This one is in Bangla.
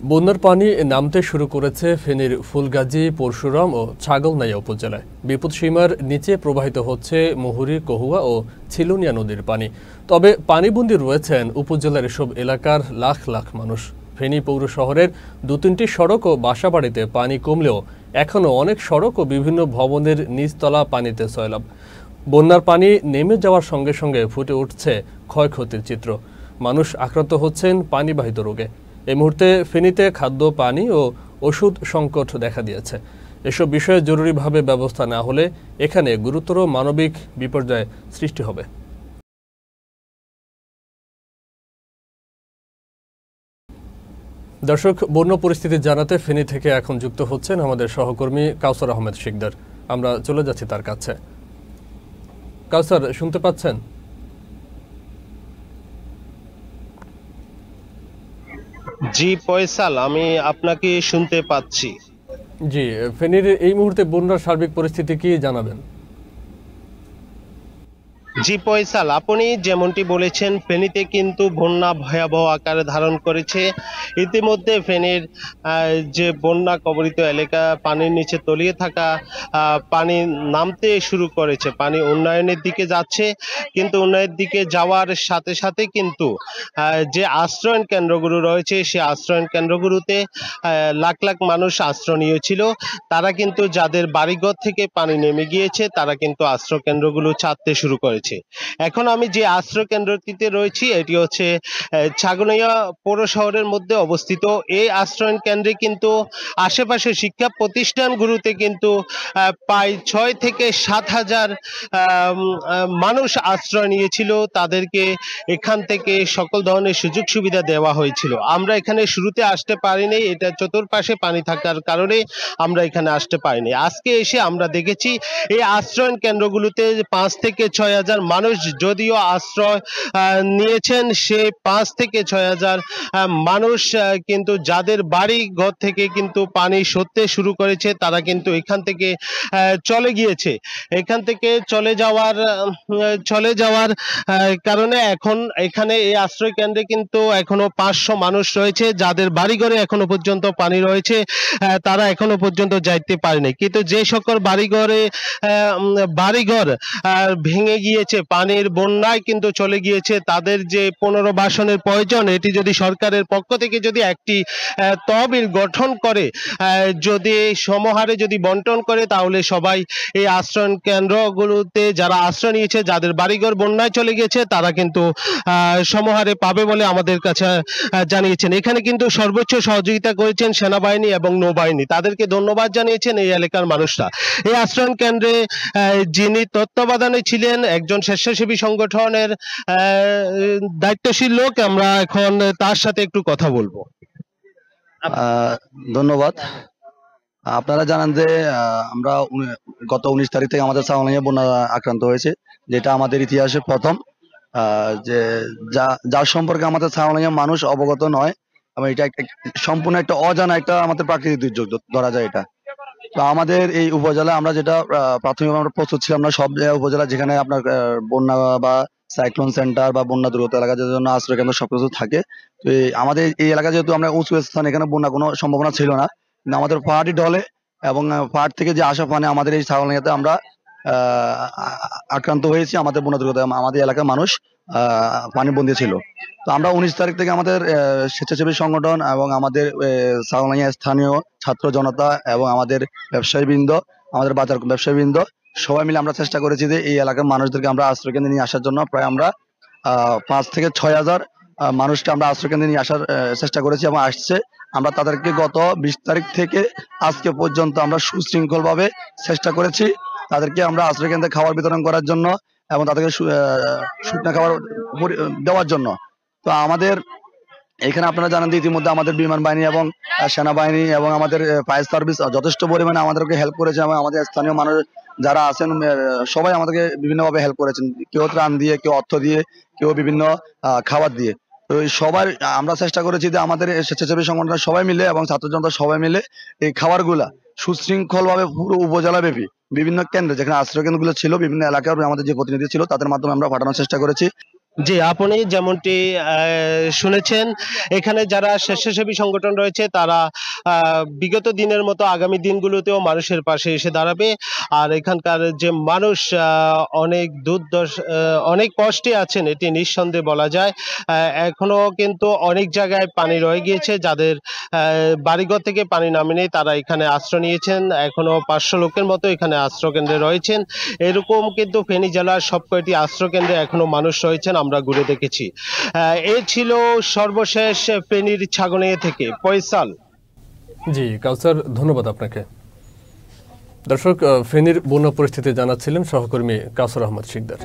বন্যার পানি নামতে শুরু করেছে ফেনীর ফুলগাজী, পরশুরাম ও ছাগলনাইয়া উপজেলায়। বিপদসীমার নিচে প্রবাহিত হচ্ছে মুহুরী, কহুয়া ও ছিলুনিয়া নদীর পানি। তবে পানিবন্দী রয়েছেন উপজেলার এসব এলাকার লাখ লাখ মানুষ। ফেনী পৌর শহরের ২-৩টি সড়ক ও বাসাবাড়িতে পানি কমলেও এখনও অনেক সড়ক ও বিভিন্ন ভবনের নিচতলা পানিতে সয়লাব। বন্যার পানি নেমে যাওয়ার সঙ্গে সঙ্গে ফুটে উঠছে ক্ষয়ক্ষতির চিত্র। মানুষ আক্রান্ত হচ্ছেন পানিবাহিত রোগে। এই মুহূর্তে ফেনীতে খাদ্য, পানি ও ওষুধ সংকট দেখা দিয়েছে। এসব বিষয়ে জরুরিভাবে ব্যবস্থা না হলে এখানে গুরুতর মানবিক বিপর্যয় সৃষ্টি হবে। দর্শক, বন্যা পরিস্থিতি জানাতে ফেনী থেকে এখন যুক্ত হচ্ছেন আমাদের সহকর্মী কাউসার আহমেদ শিকদার। আমরা চলে যাচ্ছি তার কাছে। কাউসার, শুনতে পাচ্ছেন? জি ফয়সাল, আমি আপনাকে শুনতে পাচ্ছি। জি, ফেনীর এই মুহূর্তে বন্যার সার্বিক পরিস্থিতি কি জানাবেন? জি ফয়সাল, আপনি যেমনটি বলেছেন, ফেনীতে কিন্তু বন্যা ভয়াবহ আকার ধারণ করেছে। ইতিমধ্যে ফেনীর যে বন্যা কবলিত এলাকা, পানির নিচে তলিয়ে থাকা পানি নামতে শুরু করেছে। পানি উন্নয়নের দিকে যাচ্ছে, কিন্তু উন্নয়নের দিকে যাওয়ার সাথে সাথে কিন্তু যে আশ্রয়ণ কেন্দ্রগুলো রয়েছে, সেই আশ্রয়ণ কেন্দ্রগুলোতে লাখ লাখ মানুষ আশ্রয় নিয়েছিল। তারা কিন্তু, যাদের বাড়িঘর থেকে পানি নেমে গিয়েছে, তারা কিন্তু আশ্রয় কেন্দ্রগুলো ছাড়তে শুরু করেছে। এখন আমি যে আশ্রয় কেন্দ্রটিতে রয়েছি, এটি হচ্ছে ছাগলনাইয়া পৌর শহরের মধ্যে অবস্থিত। এই আশ্রয়ণ কেন্দ্রে কিন্তু আশেপাশে শিক্ষা প্রতিষ্ঠানগুলোতে কিন্তু প্রায় 6 থেকে 7 হাজার মানুষ আশ্রয় নিয়েছিল। তাদেরকে এখান থেকে সকল ধরনের সুযোগ সুবিধা দেওয়া হয়েছিল। আমরা এখানে শুরুতে আসতে পারিনি, এটা চতুর্পাশে পানি থাকার কারণে আমরা এখানে আসতে পারিনি। আজকে এসে আমরা দেখেছি এই আশ্রয়ণ কেন্দ্রগুলোতে 5 থেকে 6 হাজার মানুষ যদিও আশ্রয় নিয়েছেন, সে 5 থেকে 6 হাজার মানুষ কিন্তু যাদের বাড়ি ঘর থেকে কিন্তু পানি সরতে শুরু করেছে, তারা কিন্তু এখান থেকে চলে গিয়েছে। এখান থেকে চলে যাওয়ার কারণে এখন এখানে এই আশ্রয় কেন্দ্রে কিন্তু এখনো 500 মানুষ রয়েছে, যাদের বাড়িঘরে এখনো পর্যন্ত পানি রয়েছে। তারা এখনো পর্যন্ত যাইতে পারেনি। কিন্তু যে সকল বাড়িঘর ভেঙে গিয়েছে, পানির বন্যায় কিন্তু চলে গিয়েছে, তাদের যে পুনর্বাসনের প্রয়োজন, এটি যদি সরকারের পক্ষ থেকে যদি একটি তহবিল গঠন করে, যদি সমহারে যদি বন্টন করে, তাহলে সবাই এই আশ্রয়ণ কেন্দ্রগুলোতে যারা আশ্রয় নিয়েছে, যাদের বাড়িঘর বন্যায় চলে গেছে, তারা কিন্তু সমহারে পাবে বলে আমাদের কাছে জানিয়েছেন। এখানে কিন্তু সর্বোচ্চ সহযোগিতা করেছেন সেনাবাহিনী এবং নৌবাহিনী, তাদেরকে ধন্যবাদ জানিয়েছেন এই এলাকার মানুষরা। এই আশ্রয়ণ কেন্দ্রে যিনি তত্ত্বাবধানে ছিলেন একজন স্বেচ্ছাসেবী সংগঠনের দায়িত্বশীল লোক, আমরা এখন তার সাথে একটু কথা বলবো। ধন্যবাদ। আপনারা জানেন যে আমরা গত 19 তারিখ থেকে আমাদের ছাগলনাইয়া বন্যা আক্রান্ত হয়েছে, যেটা আমাদের ইতিহাসে প্রথম, যে যার সম্পর্কে আমাদের ছাগলনাইয়া মানুষ অবগত নয়, এবং এটা সম্পূর্ণ একটা অজানা একটা আমাদের প্রাকৃতিক দুর্যোগ ধরা যায় এটা। তো আমাদের এই উপজেলায় আমরা যেটা প্রাথমিকভাবে আমরা প্রস্তুত ছিলাম না, সব উপজেলা যেখানে আপনার বন্যা বা সাইক্লোন সেন্টার বা বন্যা দুর্গত এলাকার জন্য আশ্রয় কেন্দ্র সবকিছু থাকে। তো আমাদের এই এলাকা যেহেতু আমরা উঁচু স্থান, এখানে বন্যা কোনো সম্ভাবনা ছিল না, কিন্তু আমাদের পাহাড়ি ঢলে এবং পাহাড় থেকে যে আসা পানি আমাদের এই ছাগলনাইয়াতে আমরা আক্রান্ত হয়েছি। আমাদের বন্যা দুর্গত আমাদের এলাকার মানুষ পানিবন্দী ছিল। তো আমরা 19 তারিখ থেকে আমাদের স্বেচ্ছাসেবী সংগঠন এবং আমাদের ছাগলনাইয়া স্থানীয় ছাত্র জনতা এবং আমাদের ব্যবসায়ীবৃন্দ, আমাদের বাজার ব্যবসায়ীবৃন্দ সবাই মিলে আমরা চেষ্টা করেছি যে এই এলাকার মানুষদেরকে আমরা আশ্রয় কেন্দ্রে নিয়ে আসার জন্য। প্রায় আমরা 5 থেকে 6 হাজার মানুষকে আমরা আশ্রয় কেন্দ্রে নিয়ে আসার চেষ্টা করেছি এবং আসছে। আমরা তাদেরকে গত 20 তারিখ থেকে আজকে পর্যন্ত আমরা সুশৃঙ্খল ভাবে চেষ্টা করেছি তাদেরকে আমরা আশ্রয় কেন্দ্রে খাবার বিতরণ করার জন্য এবং তাদেরকে শুকনা খাবার দেওয়ার জন্য। তো আমাদের এখানে আপনারা জানেন যে ইতিমধ্যে আমাদের বিমান বাহিনী এবং সেনাবাহিনী এবং আমাদের ফায়ার সার্ভিস যথেষ্ট পরিমাণে আমাদেরকে হেল্প করেছে, এবং আমাদের স্থানীয় মানুষ যারা আছেন সবাই আমাদেরকে বিভিন্নভাবে হেল্প করেছেন, কেউ ত্রাণ দিয়ে, কেউ অর্থ দিয়ে, কেউ বিভিন্ন খাবার দিয়ে। তো সবাই আমরা চেষ্টা করেছি যে আমাদের স্বেচ্ছাসেবী সংগঠনের সবাই মিলে এবং ছাত্র জনতা সবাই মিলে এই খাবারগুলা সুশৃঙ্খল ভাবে পুরো উপজেলা ব্যাপী বিভিন্ন কেন্দ্রে, যেখানে আশ্রয় কেন্দ্রগুলো ছিল, বিভিন্ন এলাকার আমাদের যে প্রতিনিধি ছিল তাদের মাধ্যমে আমরা পাঠানোর চেষ্টা করেছি। জি, আপনি যেমনটি শুনেছেন, এখানে যারা স্বেচ্ছাসেবী সংগঠন রয়েছে তারা বিগত দিনের মতো আগামী দিনগুলোতেও মানুষের পাশে এসে দাঁড়াবে। আর এখানকার যে মানুষ অনেক অনেক কষ্টে আছেন, এটি নিঃসন্দেহে বলা যায়। এখনো কিন্তু অনেক জায়গায় পানি রয়ে গিয়েছে, যাদের বাড়িঘর থেকে পানি নামেনি তারা এখানে আশ্রয় নিয়েছেন। এখনো 500 লোকের মতো এখানে আশ্রয় কেন্দ্রে রয়েছেন। এরকম কিন্তু ফেনী জেলার সবকয়টি আশ্রয় কেন্দ্রে এখনো মানুষ রয়েছেন, আমরা ঘুরে দেখেছি। এ ছিল সর্বশেষ ফেনীর ছাগলনাইয়া থেকে ফয়সাল। জি কাউসার, ধন্যবাদ আপনাকে। দর্শক, ফেনীর বন্যা পরিস্থিতি জানাচ্ছিলেন সহকর্মী কাউসার আহমদ শিকদার।